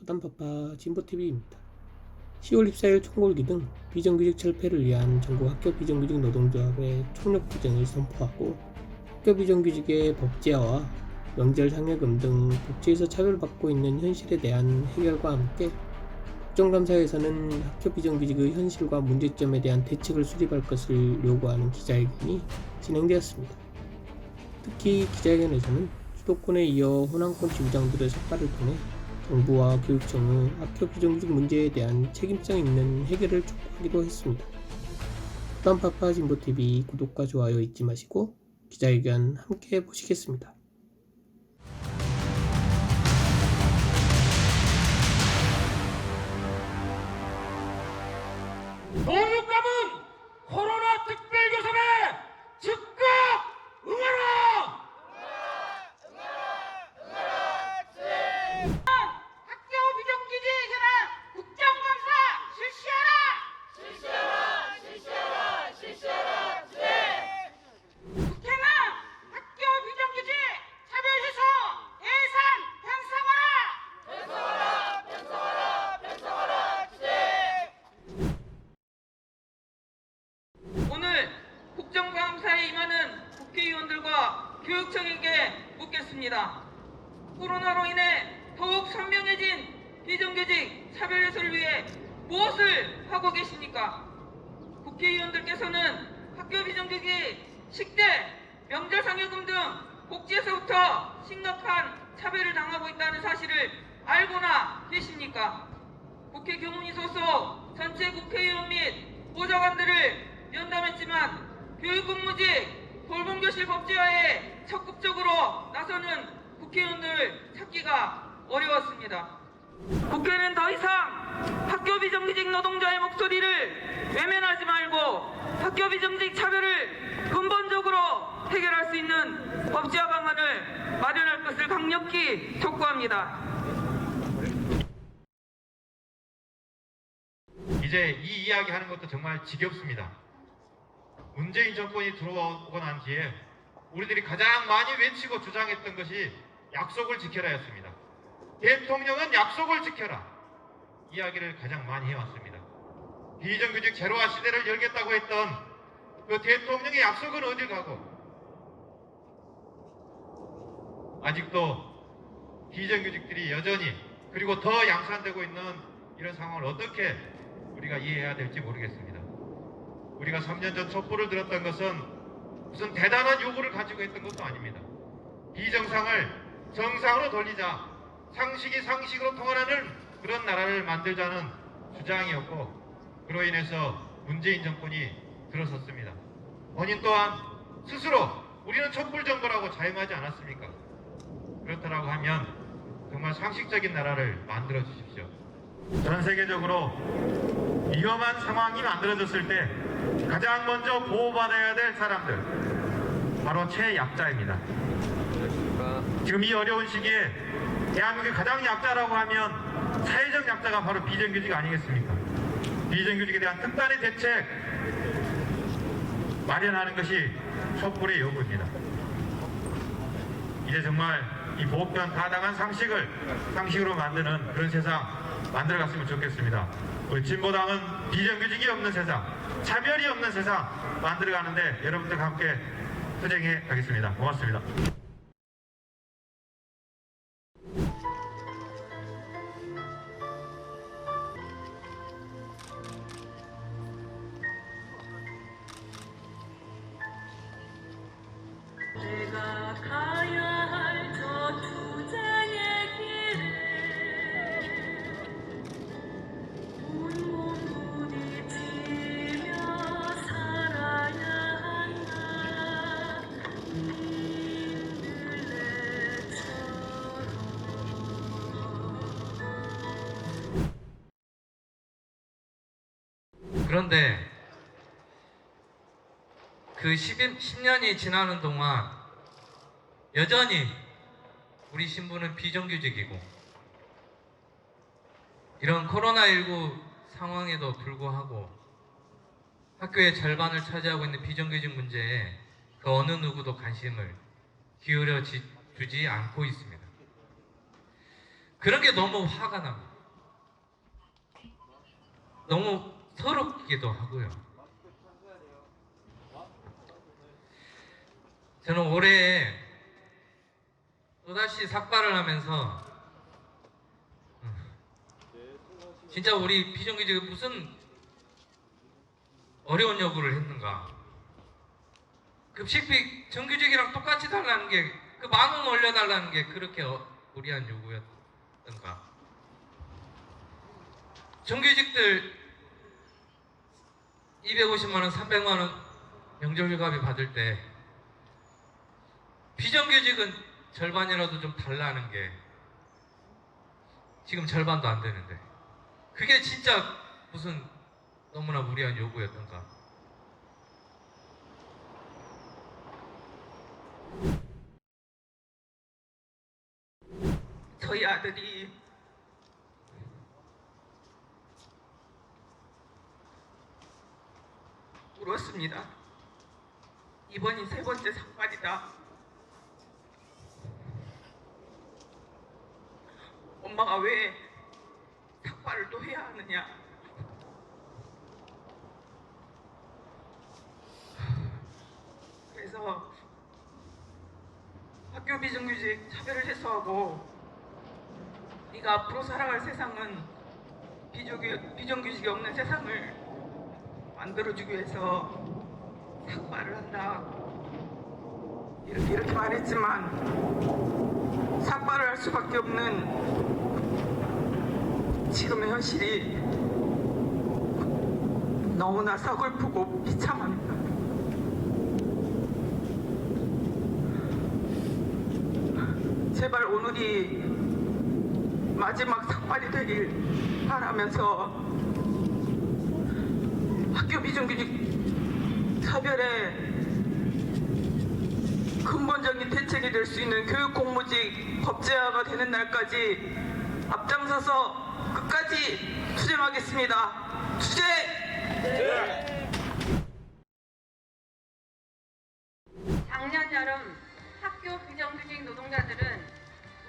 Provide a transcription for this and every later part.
서단파파 진보TV입니다. 10월 14일 총궐기 등 비정규직 철폐를 위한 전국 학교 비정규직 노동조합의 총력 투쟁을 선포하고 학교 비정규직의 법제화와 명절 장려금 등 복지에서 차별받고 있는 현실에 대한 해결과 함께 국정감사에서는 학교 비정규직의 현실과 문제점에 대한 대책을 수립할 것을 요구하는 기자회견이 진행되었습니다. 특히 기자회견에서는 수도권에 이어 호남권 지부장들의 삭발을 통해 정부와 교육청의 학교 비정규직 문제에 대한 책임성 있는 해결을 촉구하기도 했습니다. 서단파파 진보TV 구독과 좋아요 잊지 마시고 기자회견 함께 보시겠습니다. 노육감은 코로나 특별교섭에 즉각 응하라! 학교 비정규직 현황 국정감사 실시하라! 국회는 학교 비정규직 차별 해소 예산 편성하라! 오늘 국정감사에 임하는 국회의원들과 교육청에게 묻겠습니다. 코로나로 인해 더욱 선명해진 비정규직 차별 해소를 위해 무엇을 하고 계십니까? 국회의원들께서는 학교 비정규직 식대, 명절 상여금 등 복지에서부터 심각한 차별을 당하고 있다는 사실을 알고나 계십니까? 국회 교문위 소속 전체 국회의원 및 보좌관들을 면담했지만 교육근무직 돌봄교실 법제화에 적극적으로 나서는 국회의원들 찾기가 어려웠습니다. 국회는 더 이상 학교 비정규직 노동자의 목소리를 외면하지 말고 학교 비정규직 차별을 근본적으로 해결할 수 있는 법제화 방안을 마련할 것을 강력히 촉구합니다. 이제 이 이야기 하는 것도 정말 지겹습니다. 문재인 정권이 들어오고 난 뒤에 우리들이 가장 많이 외치고 주장했던 것이 약속을 지켜라였습니다. 대통령은 약속을 지켜라. 이야기를 가장 많이 해왔습니다. 비정규직 제로화 시대를 열겠다고 했던 그 대통령의 약속은 어딜 가고 아직도 비정규직들이 여전히 그리고 더 양산되고 있는 이런 상황을 어떻게 우리가 이해해야 될지 모르겠습니다. 우리가 3년 전 촛불을 들었던 것은 무슨 대단한 요구를 가지고 했던 것도 아닙니다. 비정상을 정상으로 돌리자, 상식이 상식으로 통하는 그런 나라를 만들자는 주장이었고 그로 인해서 문재인 정권이 들어섰습니다. 본인 또한 스스로 우리는 촛불 정부라고 자임하지 않았습니까? 그렇다고 하면 정말 상식적인 나라를 만들어 주십시오. 전 세계적으로 위험한 상황이 만들어졌을 때 가장 먼저 보호받아야 될 사람들 바로 최약자입니다. 지금 이 어려운 시기에 대한민국의 가장 약자라고 하면 사회적 약자가 바로 비정규직 아니겠습니까? 비정규직에 대한 특단의 대책 마련하는 것이 촛불의 요구입니다. 이제 정말 이 보편 타당한 상식으로 만드는 그런 세상 만들어갔으면 좋겠습니다. 우리 진보당은 비정규직이 없는 세상, 차별이 없는 세상 만들어가는데 여러분들과 함께 투쟁해 가겠습니다. 고맙습니다. 내가 가야 할 저 투쟁의 길에 온몸 부딪히며 살아야 한다. 그런데 그 10년이 지나는 동안 여전히 우리 신부는 비정규직이고 이런 코로나19 상황에도 불구하고 학교의 절반을 차지하고 있는 비정규직 문제에 그 어느 누구도 관심을 기울여 주지 않고 있습니다. 그런 게 너무 화가 납니다. 너무 서럽기도 하고요. 저는 올해 또다시 삭발을 하면서 진짜 우리 비정규직이 무슨 어려운 요구를 했는가. 급식비 정규직이랑 똑같이 달라는 게, 그 10,000원 올려달라는 게 그렇게 무리한 요구였던가. 정규직들 250만원, 300만원 명절휴가비 받을 때 비정규직은 절반이라도 좀 달라는 게 지금 절반도 안 되는데, 그게 진짜 무슨 너무나 무리한 요구였던가. 저희 아들이 울었습니다. 이번이 3번째 삭발이다. 엄마가 왜 삭발을 또 해야 하느냐. 그래서 학교 비정규직 차별을 해소하고 네가 앞으로 살아갈 세상은 비정규직이 없는 세상을 만들어주기 위해서 삭발을 한다. 이렇게 말했지만 삭발을 할 수밖에 없는 지금의 현실이 너무나 서글프고 비참합니다. 제발 오늘이 마지막 삭발이 되길 바라면서 학교 비정규직 차별의 근본적인 대책이 될 수 있는 교육 공무직 법제화가 되는 날까지 앞장서서 끝까지 투쟁하겠습니다. 투쟁! 작년 여름 학교 비정규직 노동자들은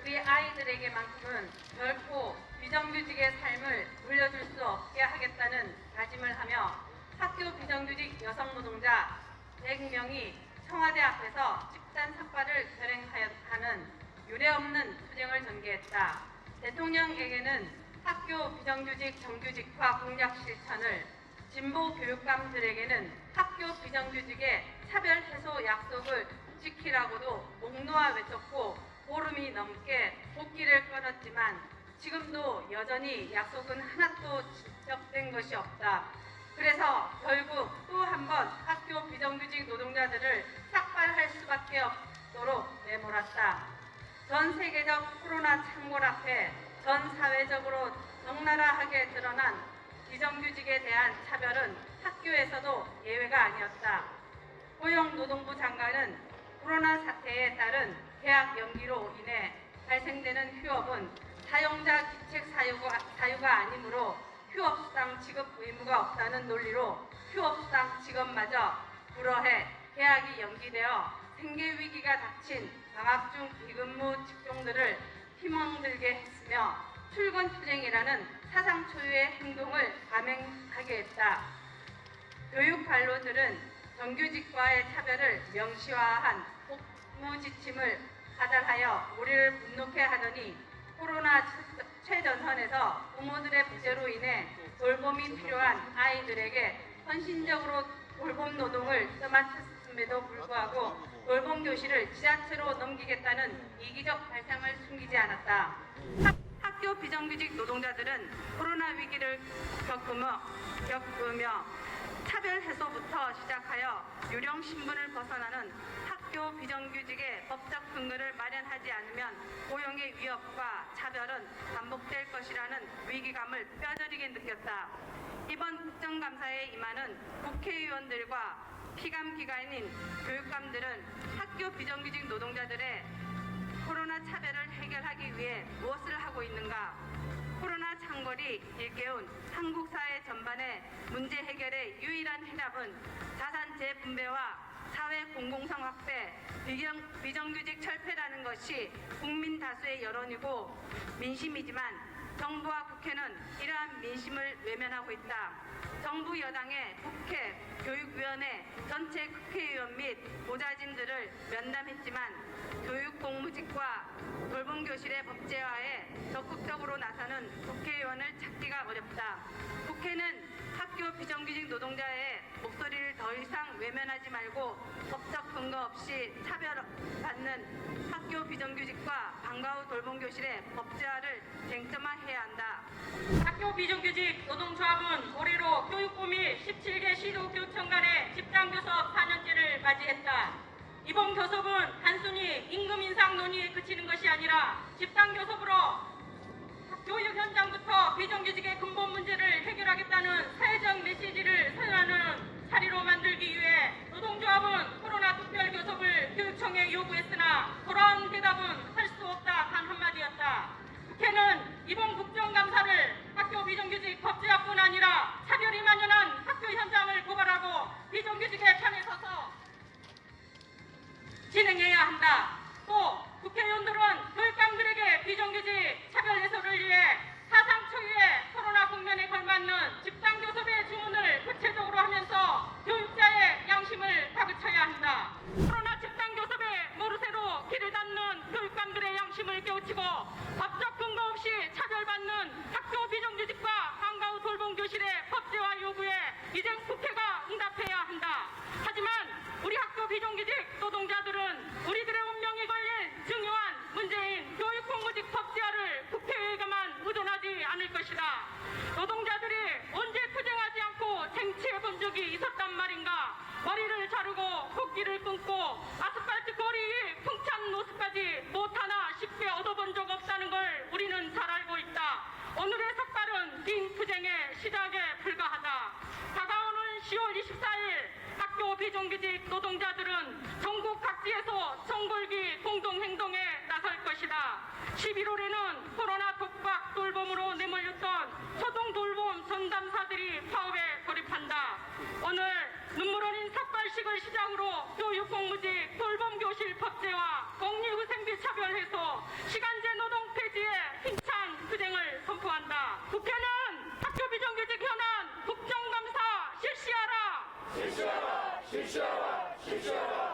우리 아이들에게만큼은 결코 비정규직의 삶을 물려줄 수 없게 하겠다는 다짐을 하며 학교 비정규직 여성 노동자 100명이 청와대 앞에서 집단 삭발을 결행하는 유례없는 투쟁을 전개했다. 대통령에게는 학교 비정규직 정규직화 공약 실천을, 진보 교육감들에게는 학교 비정규직의 차별 해소 약속을 지키라고도 목 놓아 외쳤고 보름이 넘게 복귀를 끊었지만 지금도 여전히 약속은 하나도 지적된 것이 없다. 그래서 결국 또 한 번 학교 비정규직 노동자들을 삭발할 수밖에 없도록 내몰았다. 전 세계적 코로나 창궐 앞에 전 사회적으로 적나라하게 드러난 비정규직에 대한 차별은 학교에서도 예외가 아니었다. 고용노동부 장관은 코로나 사태에 따른 계약 연기로 인해 발생되는 휴업은 사용자 기책 사유가 아니므로 휴업수당 지급 의무가 없다는 논리로 휴업수당 지급마저 불허해 계약이 연기되어 생계위기가 닥친 방학 중 비근무 직종들을 희망들게 했으며 출근 투쟁이라는 사상 초유의 행동을 감행하게 했다. 교육 반로들은 정규직과의 차별을 명시화한 복무 지침을 하달하여 우리를 분노케 하더니 코로나 최전선에서 부모들의 부재로 인해 돌봄이 필요한 아이들에게 헌신적으로 돌봄 노동을 떠맡았음에도 불구하고 돌봄 교실을 지자체로 넘기겠다는 이기적 발상을 숨기지 않았다. 학교 비정규직 노동자들은 코로나 위기를 겪으며 차별 해소부터 시작하여 유령 신분을 벗어나는 학교 비정규직의 법적 근거를 마련하지 않으면 고용의 위협과 차별은 반복될 것이라는 위기감을 뼈저리게 느꼈다. 이번 국정감사에 임하는 국회의원들과 피감기관인 교육감들은 학교 비정규직 노동자들의 코로나 차별을 해결하기 위해 무엇을 하고 있는가? 코로나 창궐이 일깨운 한국 사회 전반의 문제 해결의 유일한 해답은 자산 재분배와 사회 공공성 확대, 비정규직 철폐라는 것이 국민 다수의 여론이고 민심이지만 정부와 국회는 이러한 민심을 외면하고 있다. 정부 여당의 국회, 교육위원회, 전체 국회의원 및 보좌진들을 면담했지만 교육 공무직과 돌봄교실의 법제화에 적극적으로 나서는 국회의원을 찾기가 어렵다. 국회는 학교 비정규직 노동자의 목소리를 더 이상 외면하지 말고 법적 근거 없이 차별받는 학교 비정규직과 방과 후 돌봄교실의 법제화를 쟁점화해야 한다. 학교 비정규직 노동조합은 올해로 교육부 및 17개 시도교육청 간의 집단교섭 4년째를 맞이했다. 이번 교섭은 단순히 임금 인상 논의에 그치는 것이 아니라 집단교섭으로 교육 현장부터 비정규직의 근본 문제를 해결하겠다는 사회적 메시지를 선언하는 자리로 만들기 위해 노동조합은 코로나 특별교섭을 교육청에 요구했으나 돌아온 대답은 할 수 없다 단 한마디였다. 국회는 이번 국정감사를 학교 비정규직 법제화뿐 아니라 차별이 만연한 학교 현장을 고발하고 비정규직의 편에 서서 진행해야 한다. 또 국회의원들은 교육감들에게 비정규직 차별 해소를 위해 사상 초유의 코로나 국면에 걸맞는 집단교섭의 주문을 구체적으로 하면서 교육자의 양심을 다그쳐야 한다. 코로나 집단교섭의 모르쇠로 길을 닫는 교육감들의 양심을 깨우치고 법적 근거 없이 차별받는 학교 비정규직과 방과 후 돌봄교실의 법제화 요구에 이젠 국회가 응답해야 한다. 하지만 우리 학교 비정규직 노동자들은 우리들의 운명이 걸린 중요한 문제인 교육 공무직 법제화를 국회에게만 의존하지 않을 것이다. 노동자들이 언제 투쟁하지 않고 쟁취해 본 적이 있었단 말인가. 머리를 자르고 코끼를 끊고 아스팔트 거리 위 풍찬 노숙까지 못 하나 쉽게 얻어본 적 없다는 걸 우리는 잘 알고 있다. 오늘의 삭발은 긴 투쟁의 시작에 불과하다. 다가오는 10월 24일 학교 비정규직 노동자들은 전국 각지에서 청골기 공동행동에 나설 것이다. 11월에는 코로나 독박 돌봄으로 내몰렸던 초동 돌봄 전담사들이 파업에 돌입한다. 오늘 눈물 어린 삭발식을 시작으로 교육 공무직 돌봄교실 법제화, 공리후생비 차별 해소, 시간제 노동 폐지에 힘찬 투쟁을 선포한다. 국회는 학교 비정규직 현안 국정감사 실시하라. 실시하라.